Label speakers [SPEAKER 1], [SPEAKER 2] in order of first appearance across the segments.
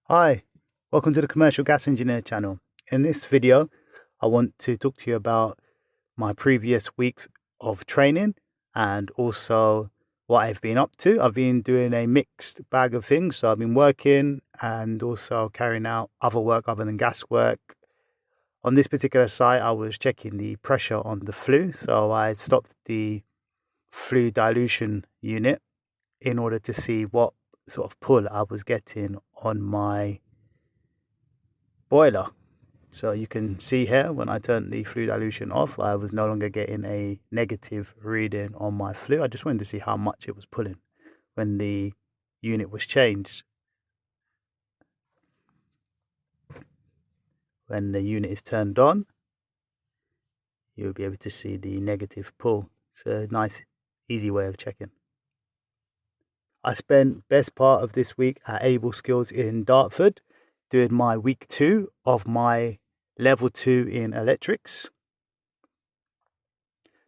[SPEAKER 1] Hi, welcome to the Commercial Gas Engineer channel. In this video, I want to talk to you about my previous weeks of training and also what I've been up to. I've been doing a mixed bag of things. So I've been working and also carrying out other work other than gas work. On this particular site, I was checking the pressure on the flue. So I stopped the flue dilution unit in order to see what sort of pull I was getting on my boiler. So you can see here when I turned the flue dilution off, I was no longer getting a negative reading on my flue. I just wanted to see how much it was pulling when the unit was changed. When the unit is turned on, you'll be able to see the negative pull. It's a nice, easy way of checking. I spent best part of this week at Able Skills in Dartford doing my week 2 of my level 2 in electrics.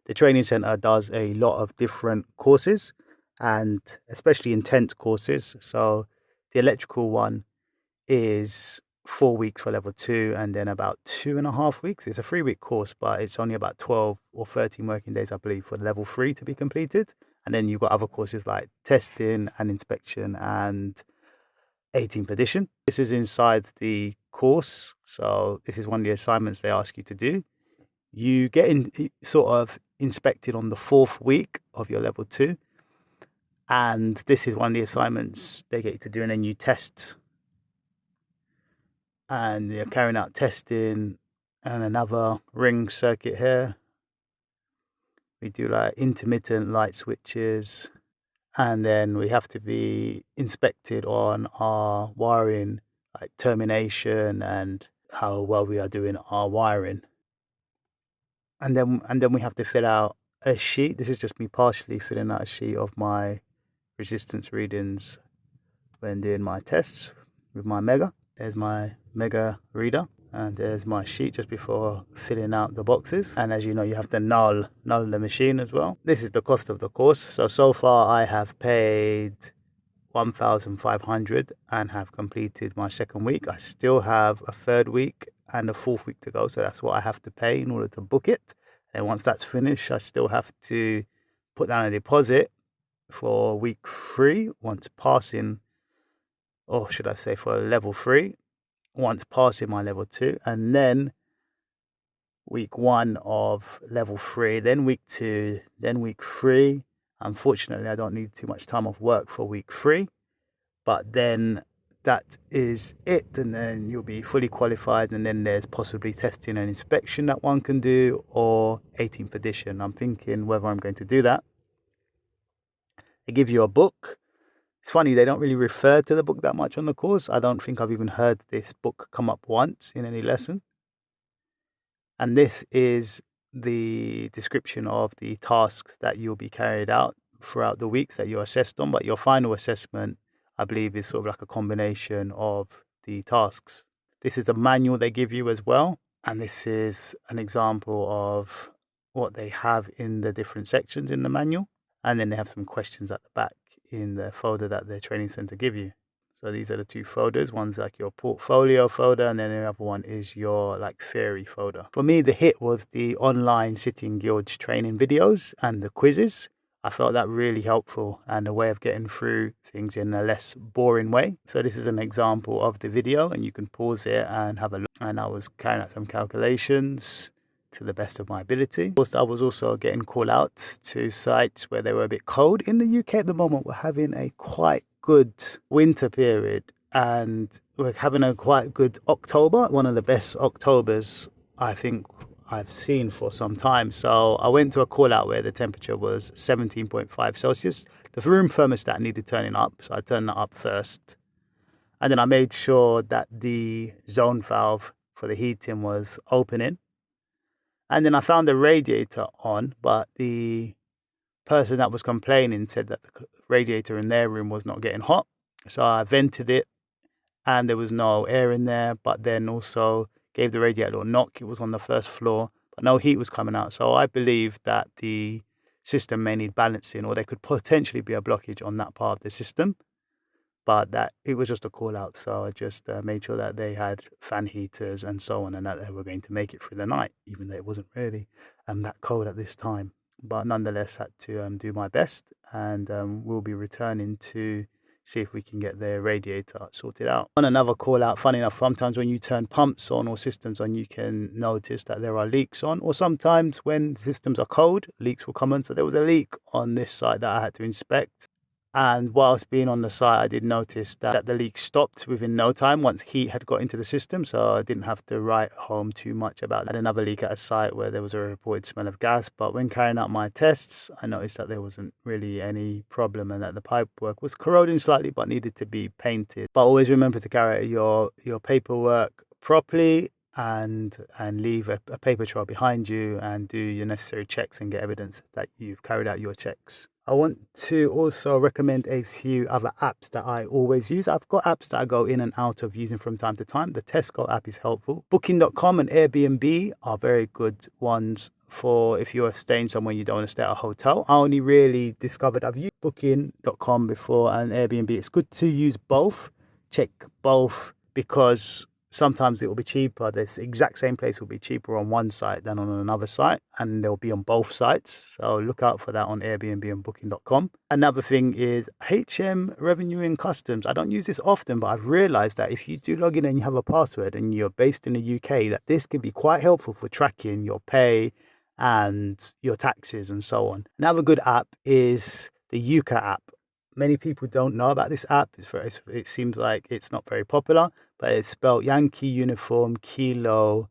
[SPEAKER 1] The training centre does a lot of different courses and especially intense courses. So the electrical one is 4 weeks for level 2 and then about 2.5 weeks. It's a 3-week course, but it's only about 12 or 13 working days, I believe, for level 3 to be completed. And then you've got other courses like testing and inspection and 18th edition. This is inside the course. So this is one of the assignments they ask you to do. You get sort of inspected on the 4th week of your level 2. And this is one of the assignments they get you to do. And then you test. And you're carrying out testing and another ring circuit here. We do like intermittent light switches. And then we have to be inspected on our wiring, like termination and how well we are doing our wiring. And then we have to fill out a sheet. This is just me partially filling out a sheet of my resistance readings when doing my tests with my Mega. There's my Mega reader and there's my sheet just before filling out the boxes. And as you know, you have to null the machine as well. This is the cost of the course. So far I have paid 1,500 and have completed my 2nd week. I still have a 3rd week and a 4th week to go. So that's what I have to pay in order to book it. And once that's finished, I still have to put down a deposit for week 3 once passing, or should I say for level 3, once passing my level 2, and then week 1 of level 3, then week 2, then week 3. Unfortunately, I don't need too much time off work for week 3, but then that is it, and then you'll be fully qualified, and then there's possibly testing and inspection that one can do, or 18th edition. I'm thinking whether I'm going to do that. They give you a book. It's funny, they don't really refer to the book that much on the course. I don't think I've even heard this book come up once in any lesson. And this is the description of the tasks that you'll be carried out throughout the weeks that you're assessed on. But your final assessment, I believe, is sort of like a combination of the tasks. This is a manual they give you as well. And this is an example of what they have in the different sections in the manual. And then they have some questions at the back in the folder that the training center give you. So these are the 2 folders. One's like your portfolio folder, and then the other one is your like theory folder. For me, the hit was the online sitting guilds training videos and the quizzes. I felt that really helpful and a way of getting through things in a less boring way. So this is an example of the video, and you can pause it and have a look. And I was carrying out some calculations to the best of my ability. Of course, I was also getting call outs to sites where they were a bit cold. In the UK at the moment, we're having a quite good winter period and we're having a quite good October, one of the best Octobers I think I've seen for some time. So I went to a call out where the temperature was 17.5 Celsius. The room thermostat needed turning up, so I turned that up first. And then I made sure that the zone valve for the heating was opening. And then I found the radiator on, but the person that was complaining said that the radiator in their room was not getting hot. So I vented it and there was no air in there, but then also gave the radiator a little knock. It was on the 1st floor, but no heat was coming out. So I believe that the system may need balancing, or there could potentially be a blockage on that part of the system. but that it was just a call out. So I just made sure that they had fan heaters and so on, and that they were going to make it through the night, even though it wasn't really that cold at this time. But nonetheless, had to do my best, and we'll be returning to see if we can get their radiator sorted out. On another call out, funny enough, sometimes when you turn pumps on or systems on, you can notice that there are leaks on, or sometimes when systems are cold, leaks will come on. So there was a leak on this site that I had to inspect. And whilst being on the site, I did notice that the leak stopped within no time once heat had got into the system. So I didn't have to write home too much about that. I had another leak at a site where there was a reported smell of gas. But when carrying out my tests, I noticed that there wasn't really any problem and that the pipework was corroding slightly but needed to be painted. But always remember to carry out your paperwork properly and leave a paper trail behind you and do your necessary checks and get evidence that you've carried out your checks. I want to also recommend a few other apps that I always use. I've got apps that I go in and out of using from time to time. The Tesco app is helpful. Booking.com and Airbnb are very good ones for if you're staying somewhere you don't want to stay at a hotel. I only really discovered I've used Booking.com before and Airbnb. It's good to use both. Check both because sometimes it will be cheaper. This exact same place will be cheaper on one site than on another site, and they'll be on both sites. So look out for that on Airbnb and Booking.com. Another thing is HM Revenue and Customs. I don't use this often, but I've realized that if you do log in and you have a password and you're based in the UK, that this can be quite helpful for tracking your pay and your taxes and so on. Another good app is the Yuka app. Many people don't know about this app. It seems like it's not very popular, but it's spelled Yankee Uniform Kilo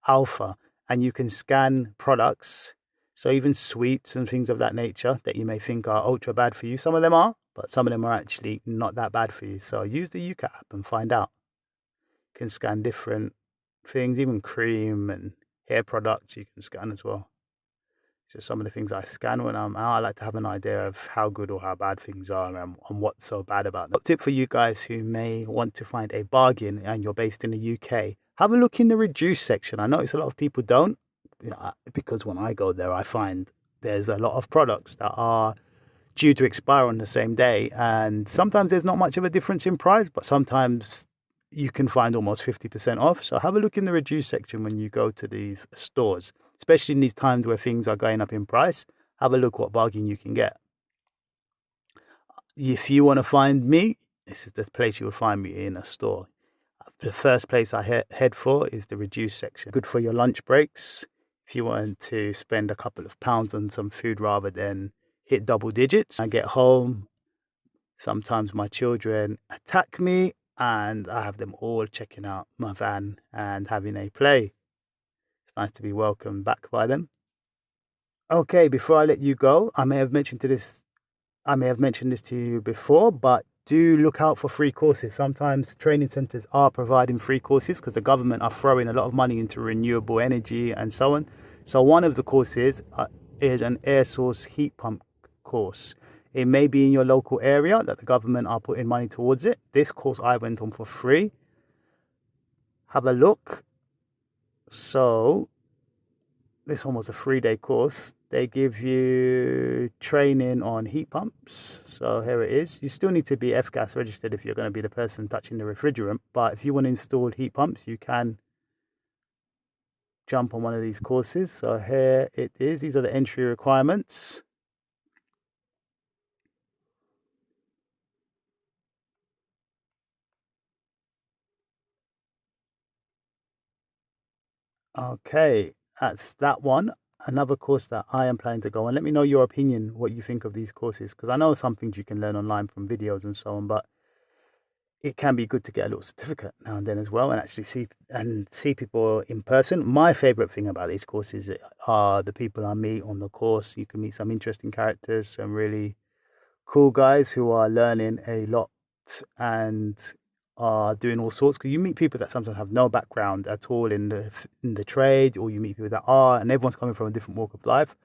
[SPEAKER 1] Alpha. And you can scan products, so even sweets and things of that nature that you may think are ultra bad for you. Some of them are, but some of them are actually not that bad for you. So use the Yuka app and find out. You can scan different things, even cream and hair products you can scan as well. So some of the things I scan when I'm out, I like to have an idea of how good or how bad things are and what's so bad about them. Tip for you guys who may want to find a bargain and you're based in the UK, have a look in the reduce section. I notice a lot of people don't, because when I go there, I find there's a lot of products that are due to expire on the same day. And sometimes there's not much of a difference in price, but sometimes you can find almost 50% off. So have a look in the reduce section when you go to these stores, especially in these times where things are going up in price. Have a look what bargain you can get. If you want to find me, this is the place you will find me, in a store. The first place I head for is the reduce section. Good for your lunch breaks. If you want to spend a couple of pounds on some food rather than hit double digits. I get home, sometimes my children attack me, and I have them all checking out my van and having a play. It's nice to be welcomed back by them. Okay, before I let you go, I may have mentioned this to you before, but do look out for free courses. Sometimes training centres are providing free courses because the government are throwing a lot of money into renewable energy and so on. So one of the courses is an air source heat pump course. It may be in your local area that the government are putting money towards it. This course I went on for free. Have a look. So this one was a 3-day course. They give you training on heat pumps. So here it is. You still need to be F-gas registered if you're going to be the person touching the refrigerant. But if you want to install heat pumps, you can jump on one of these courses. So here it is. These are the entry requirements. Okay, that's that one. Another course that I am planning to go on. Let me know your opinion, what you think of these courses, because I know some things you can learn online from videos and so on, but it can be good to get a little certificate now and then as well, and actually see people in person. My favorite thing about these courses are the people I meet on the course. You can meet some interesting characters, some really cool guys who are learning a lot and are doing all sorts, because you meet people that sometimes have no background at all in the trade, or you meet people that are, and everyone's coming from a different walk of life.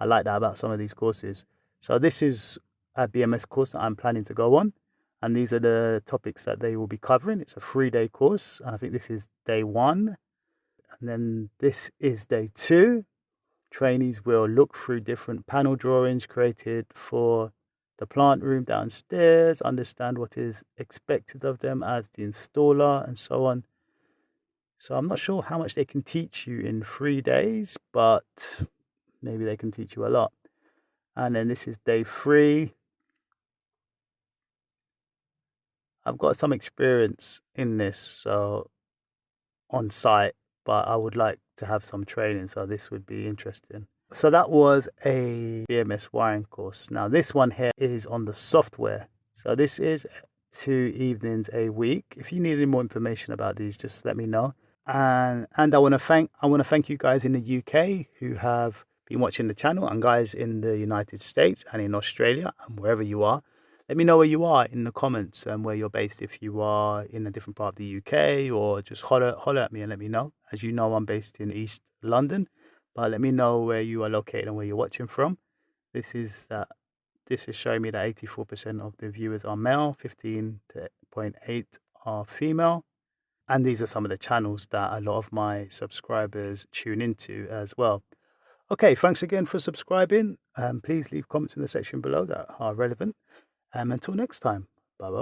[SPEAKER 1] I like that about some of these courses. So this is a BMS course that I'm planning to go on, and these are the topics that they will be covering. It's a 3-day course, and I think this is day 1, and then this is day 2. Trainees will look through different panel drawings created for the plant room downstairs, understand what is expected of them as the installer and so on. So I'm not sure how much they can teach you in 3 days, but maybe they can teach you a lot. And then this is day 3. I've got some experience in this, so on site, but I would like to have some training, so this would be interesting. So that was a BMS wiring course. Now this one here is on the software. So this is 2 evenings a week. If you need any more information about these, just let me know. And I want to thank you guys in the UK who have been watching the channel, and guys in the United States and in Australia and wherever you are. Let me know where you are in the comments and where you're based, if you are in a different part of the UK, or just holler at me and let me know. As you know, I'm based in East London, but let me know where you are located and where you're watching from. This is showing me that 84% of the viewers are male, 15.8 are female. And these are some of the channels that a lot of my subscribers tune into as well. Okay, thanks again for subscribing. Please leave comments in the section below that are relevant. Until next time.